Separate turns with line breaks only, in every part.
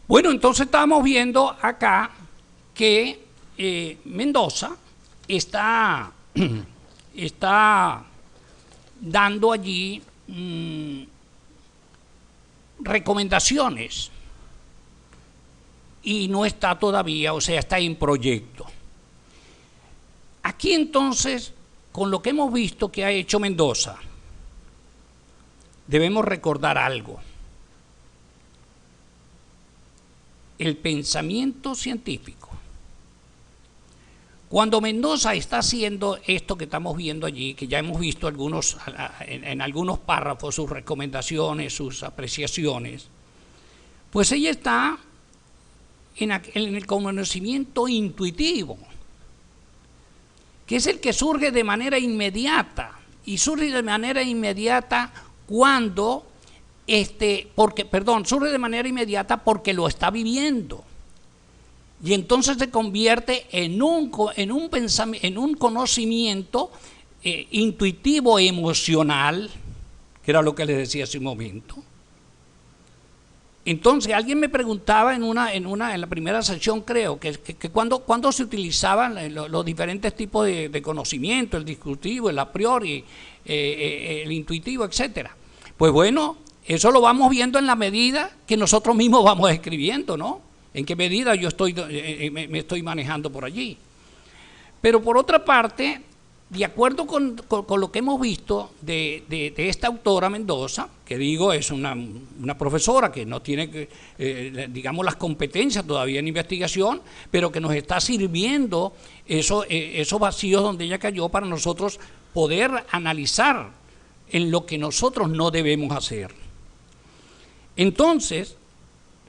Bueno, entonces estamos viendo acá que Mendoza está, está dando allí recomendaciones y no está todavía, o sea, está en proyecto. Aquí entonces, con lo que hemos visto que ha hecho Mendoza, debemos recordar algo. El pensamiento científico. Cuando Mendoza está haciendo esto que estamos viendo allí, que ya hemos visto en algunos párrafos sus recomendaciones, sus apreciaciones, pues ella está en el conocimiento intuitivo, que es el que surge de manera inmediata, y surge de manera inmediata cuando, surge de manera inmediata porque lo está viviendo. Y entonces se convierte en un conocimiento intuitivo emocional, que era lo que les decía hace un momento. Entonces alguien me preguntaba en la primera sección, creo, que cuando se utilizaban los diferentes tipos de conocimiento, el discursivo, el a priori, el intuitivo, etcétera. Pues bueno, eso lo vamos viendo en la medida que nosotros mismos vamos escribiendo, ¿no? En qué medida yo me estoy manejando por allí. Pero por otra parte, de acuerdo con lo que hemos visto de esta autora Mendoza, que digo es una profesora que no tiene, digamos, las competencias todavía en investigación, pero que nos está sirviendo esos vacíos donde ella cayó para nosotros poder analizar en lo que nosotros no debemos hacer. Entonces,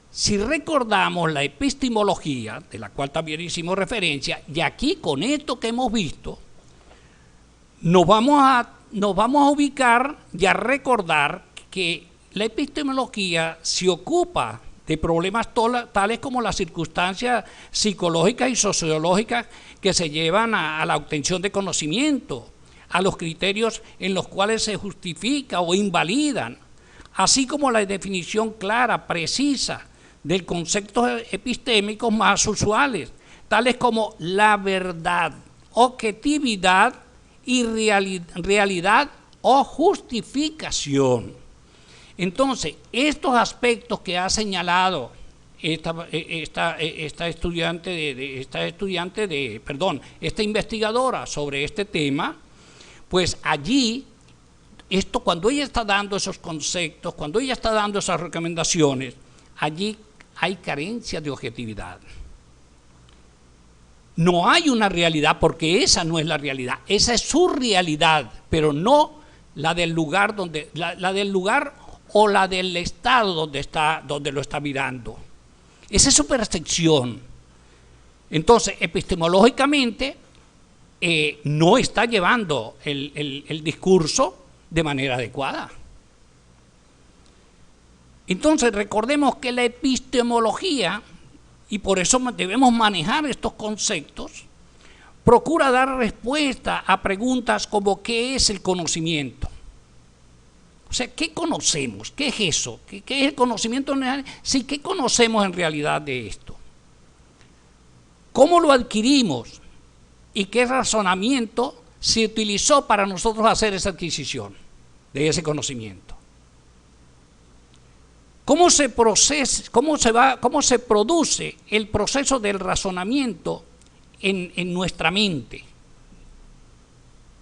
si recordamos la epistemología, de la cual también hicimos referencia, y aquí con esto que hemos visto, nos vamos a ubicar y a recordar que la epistemología se ocupa de problemas tales como las circunstancias psicológicas y sociológicas que se llevan a la obtención de conocimiento, a los criterios en los cuales se justifica o invalidan, así como la definición clara, precisa, de conceptos epistémicos más usuales, tales como la verdad, objetividad y realidad o justificación. Entonces, estos aspectos que ha señalado esta investigadora sobre este tema, pues allí, cuando ella está dando esos conceptos, cuando ella está dando esas recomendaciones, allí hay carencia de objetividad. No hay una realidad, porque esa no es la realidad, esa es su realidad, pero no la del lugar o la del estado donde lo está mirando. Esa es su percepción. Entonces, epistemológicamente, no está llevando el discurso de manera adecuada. Entonces, recordemos que la epistemología, y por eso debemos manejar estos conceptos, procura dar respuesta a preguntas como ¿qué es el conocimiento? O sea, ¿qué conocemos? ¿Qué es eso? ¿Qué es el conocimiento en realidad? Sí, ¿qué conocemos en realidad de esto? ¿Cómo lo adquirimos? ¿Y qué razonamiento se utilizó para nosotros hacer esa adquisición de ese conocimiento? ¿Cómo se produce el proceso del razonamiento en nuestra mente?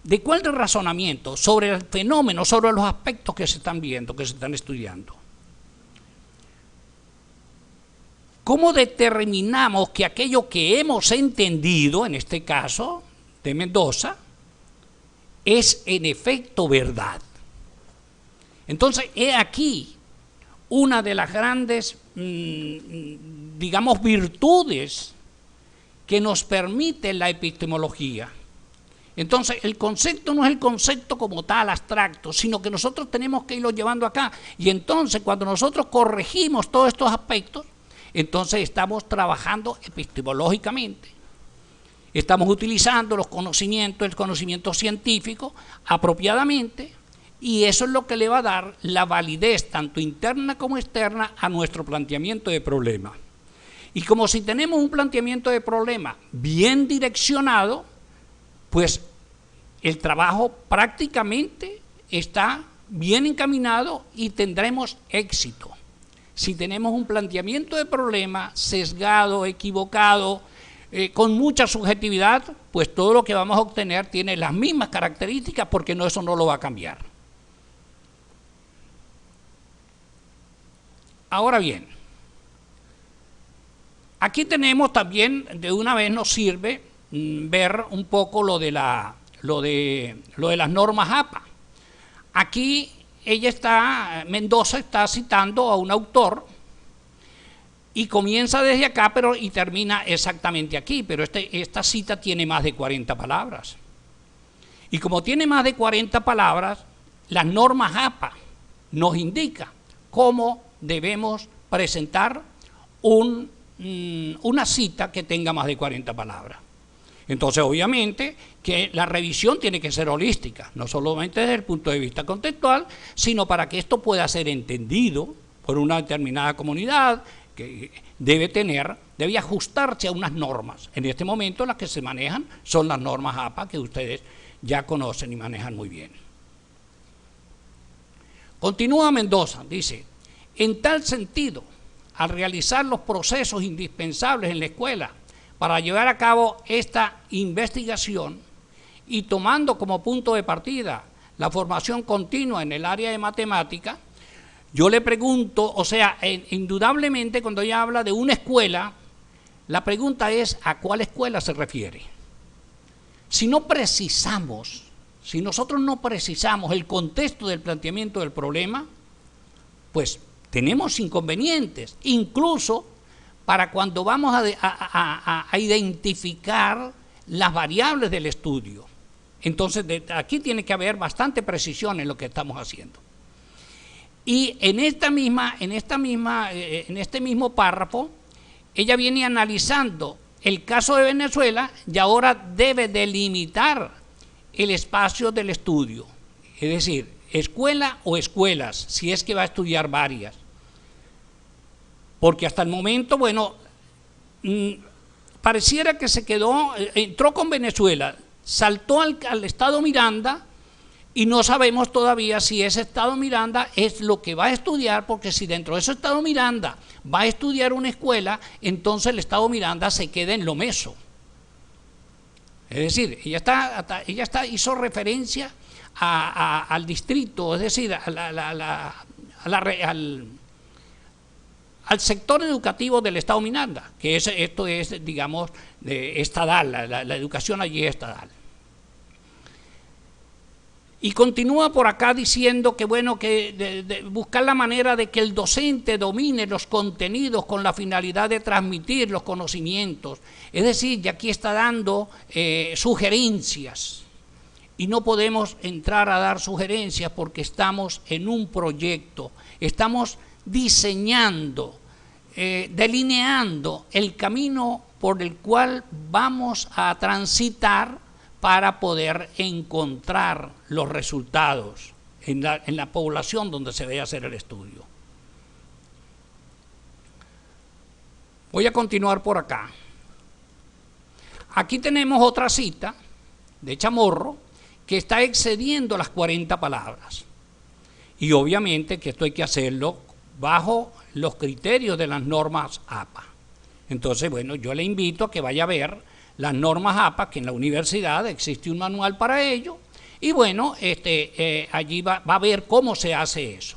¿De cuál del razonamiento? Sobre el fenómeno, sobre los aspectos que se están viendo, que se están estudiando. ¿Cómo determinamos que aquello que hemos entendido, en este caso de Mendoza, es en efecto verdad? Entonces, he aquí una de las grandes, digamos, virtudes que nos permite la epistemología. Entonces, el concepto no es el concepto como tal, abstracto, sino que nosotros tenemos que irlo llevando acá. Y entonces, cuando nosotros corregimos todos estos aspectos, entonces estamos trabajando epistemológicamente. Estamos utilizando los conocimientos, el conocimiento científico, apropiadamente, y eso es lo que le va a dar la validez, tanto interna como externa, a nuestro planteamiento de problema. Y como si tenemos un planteamiento de problema bien direccionado, pues el trabajo prácticamente está bien encaminado y tendremos éxito. Si tenemos un planteamiento de problema sesgado, equivocado, con mucha subjetividad, pues todo lo que vamos a obtener tiene las mismas características, porque eso no lo va a cambiar. Ahora bien, aquí tenemos también, de una vez nos sirve ver un poco lo de las normas APA. Aquí Mendoza está citando a un autor y comienza desde acá y termina exactamente aquí, pero esta cita tiene más de 40 palabras. Y como tiene más de 40 palabras, las normas APA nos indican cómo debemos presentar una cita que tenga más de 40 palabras. Entonces, obviamente, que la revisión tiene que ser holística, no solamente desde el punto de vista contextual, sino para que esto pueda ser entendido por una determinada comunidad que debe ajustarse a unas normas. En este momento las que se manejan son las normas APA, que ustedes ya conocen y manejan muy bien. Continúa Mendoza, dice: en tal sentido, al realizar los procesos indispensables en la escuela para llevar a cabo esta investigación y tomando como punto de partida la formación continua en el área de matemática, yo le pregunto, o sea, indudablemente cuando ella habla de una escuela, la pregunta es ¿a cuál escuela se refiere? Si nosotros no precisamos el contexto del planteamiento del problema, pues tenemos inconvenientes, incluso para cuando vamos a identificar las variables del estudio. Entonces, aquí tiene que haber bastante precisión en lo que estamos haciendo. Y en este mismo párrafo, ella viene analizando el caso de Venezuela y ahora debe delimitar el espacio del estudio. Es decir, escuela o escuelas, si es que va a estudiar varias. Porque hasta el momento, bueno, pareciera que entró con Venezuela, saltó al estado Miranda y no sabemos todavía si ese estado Miranda es lo que va a estudiar, porque si dentro de ese estado Miranda va a estudiar una escuela, entonces el estado Miranda se queda en lo meso. Es decir, ella hizo referencia al distrito, es decir, al sector educativo del estado Miranda, que esto es, digamos, estadal, la educación allí es estadal. Y continúa por acá diciendo que, bueno, que buscar la manera de que el docente domine los contenidos con la finalidad de transmitir los conocimientos. Es decir, ya aquí está dando sugerencias. Y no podemos entrar a dar sugerencias porque estamos en un proyecto, estamos diseñando, delineando el camino por el cual vamos a transitar para poder encontrar los resultados en la población donde se debe hacer el estudio. Voy a continuar por acá. Aquí tenemos otra cita de Chamorro que está excediendo las 40 palabras. Y obviamente que esto hay que hacerlo bajo los criterios de las normas APA. Entonces, bueno, yo le invito a que vaya a ver las normas APA, que en la universidad existe un manual para ello, y bueno, allí va a ver cómo se hace eso,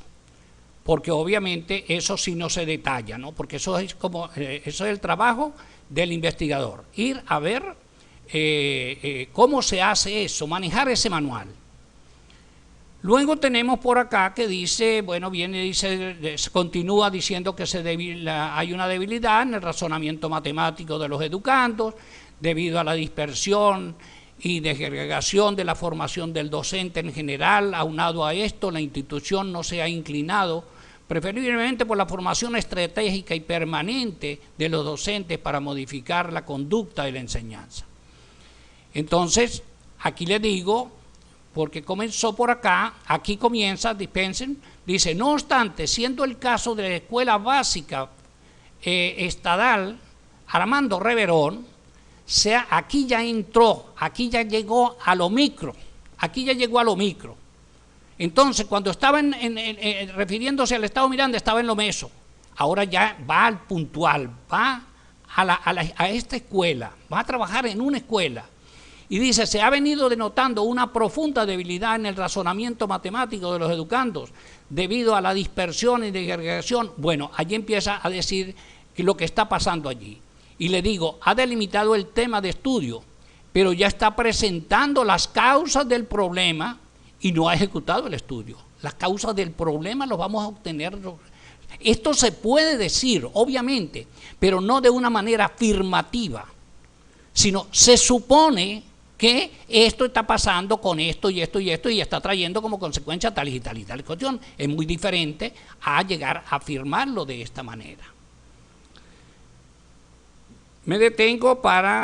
porque obviamente eso sí no se detalla, ¿no? Porque eso es el trabajo del investigador, ir a ver cómo se hace eso, manejar ese manual. Luego tenemos por acá que dice, bueno, continúa diciendo que hay una debilidad en el razonamiento matemático de los educandos, debido a la dispersión y desagregación de la formación del docente en general. Aunado a esto, la institución no se ha inclinado preferiblemente por la formación estratégica y permanente de los docentes para modificar la conducta de la enseñanza. Entonces, aquí le digo, porque comenzó por acá, aquí comienza, dispensen, dice: no obstante, siendo el caso de la escuela básica estadal, Armando Reverón, aquí ya entró, aquí ya llegó a lo micro, aquí ya llegó a lo micro. Entonces, cuando estaba refiriéndose al Estado Miranda, estaba en lo meso. Ahora ya va al puntual, va a esta escuela, va a trabajar en una escuela. Y dice, se ha venido denotando una profunda debilidad en el razonamiento matemático de los educandos debido a la dispersión y desagregación. Bueno, allí empieza a decir lo que está pasando allí. Y le digo, ha delimitado el tema de estudio, pero ya está presentando las causas del problema y no ha ejecutado el estudio. Las causas del problema los vamos a obtener. Esto se puede decir, obviamente, pero no de una manera afirmativa, sino se supone que esto está pasando con esto y esto y esto y está trayendo como consecuencia tal y tal y tal cuestión. Es muy diferente a llegar a afirmarlo de esta manera. Me detengo para